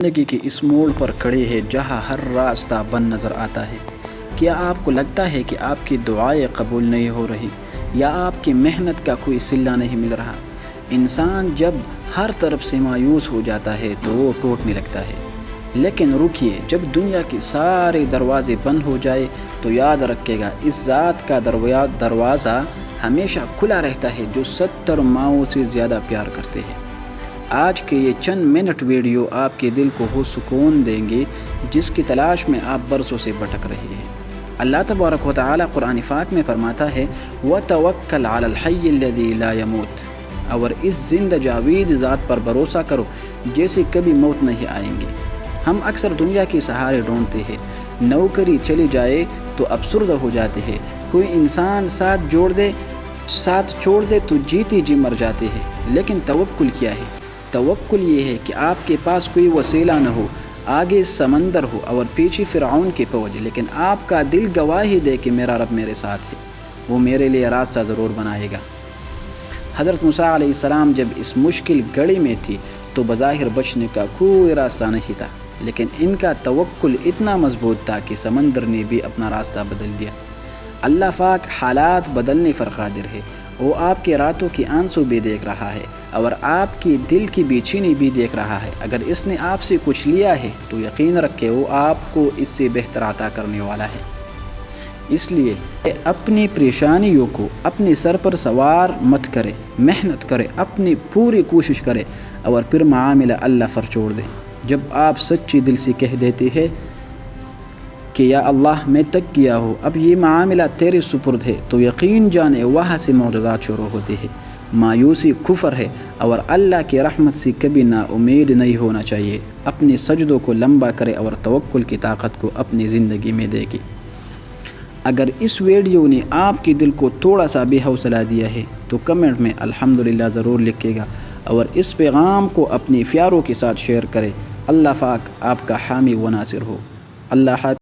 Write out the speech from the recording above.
زندگی کے اس موڑ پر کھڑے ہیں جہاں ہر راستہ بند نظر آتا ہے۔ کیا آپ کو لگتا ہے کہ آپ کی دعائیں قبول نہیں ہو رہی یا آپ کی محنت کا کوئی صلہ نہیں مل رہا؟ انسان جب ہر طرف سے مایوس ہو جاتا ہے تو وہ ٹوٹنے لگتا ہے، لیکن رکیے، جب دنیا کے سارے دروازے بند ہو جائے تو یاد رکھے گا اس ذات کا دروازہ ہمیشہ کھلا رہتا ہے جو 70 ماؤں سے زیادہ پیار کرتے ہیں۔ آج کے یہ چند منٹ ویڈیو آپ کے دل کو وہ سکون دیں گے جس کی تلاش میں آپ برسوں سے بھٹک رہے ہیں۔ اللہ تبارک و تعالی قرآن پاک میں فرماتا ہے وَتَوَكَّلْ عَلَى الْحَيِّ الَّذِي لَا يَمُوتُ، اور اس زندہ جاوید ذات پر بھروسہ کرو جیسے کبھی موت نہیں آئیں گے۔ ہم اکثر دنیا کے سہارے ڈھونڈتے ہیں، نوکری چلی جائے تو افسردہ ہو جاتے ہیں، کوئی انسان ساتھ چھوڑ دے تو جیتی جی مر جاتے ہیں، لیکن توکل کیا ہے؟ توکل یہ ہے کہ آپ کے پاس کوئی وسیلہ نہ ہو، آگے سمندر ہو اور پیچھے فرعون کی فوج، لیکن آپ کا دل گواہی دے کہ میرا رب میرے ساتھ ہے، وہ میرے لیے راستہ ضرور بنائے گا۔ حضرت موسیٰ علیہ السلام جب اس مشکل گھڑی میں تھی تو بظاہر بچنے کا کوئی راستہ نہیں تھا، لیکن ان کا توکل اتنا مضبوط تھا کہ سمندر نے بھی اپنا راستہ بدل دیا۔ اللہ پاک حالات بدلنے پر قادر ہے، وہ آپ کے راتوں کی آنسو بھی دیکھ رہا ہے اور آپ کی دل کی بے چینی بھی دیکھ رہا ہے۔ اگر اس نے آپ سے کچھ لیا ہے تو یقین رکھے وہ آپ کو اس سے بہتر عطا کرنے والا ہے۔ اس لیے اپنی پریشانیوں کو اپنے سر پر سوار مت کرے، محنت کرے، اپنی پوری کوشش کرے اور پھر معاملہ اللہ پر چھوڑ دیں۔ جب آپ سچی دل سے کہہ دیتے ہیں کہ یا اللہ میں تک گیا ہوں، اب یہ معاملہ تیرے سپرد ہے، تو یقین جانے وہاں سے معجزات شروع ہوتے ہیں۔ مایوسی کفر ہے اور اللہ کی رحمت سے کبھی نا امید نہیں ہونا چاہیے۔ اپنے سجدوں کو لمبا کرے اور توکل کی طاقت کو اپنی زندگی میں دیکھے۔ اگر اس ویڈیو نے آپ کے دل کو تھوڑا سا بھی حوصلہ دیا ہے تو کمنٹ میں الحمدللہ ضرور لکھے گا اور اس پیغام کو اپنی پیاروں کے ساتھ شیئر کرے۔ اللہ پاک آپ کا حامی و ناصر ہو۔ اللہ حافظ۔